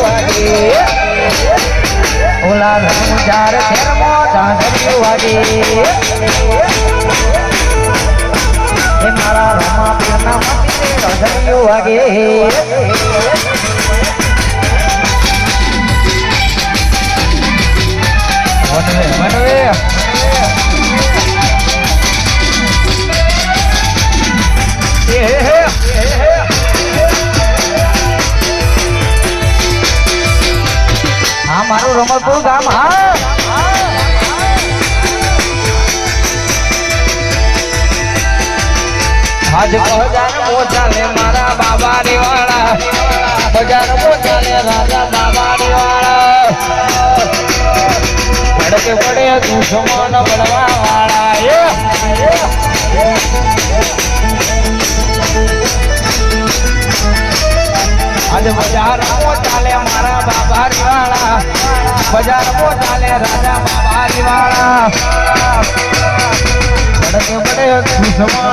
વાગે ઓલા રમજાર ધર્મો ઢાંઢર્યું વાગે એ મારા રમા પીરના મંદિરે ઢાંઢર્યું વાગે વનવે હા મારું રમતપુર ગામ હા આજ બજાર મોચાલે મારા બાબા વાળા બજાર મોચાલે રાજા બાબા વાળા પડકે પડે દુશ્મન બળવા વાળા આજ બજાર મોચાલે મારા બાબા વાળા બજાર મોચાલે રાજા બાબા વાળા પડકે પડે દુશ્મન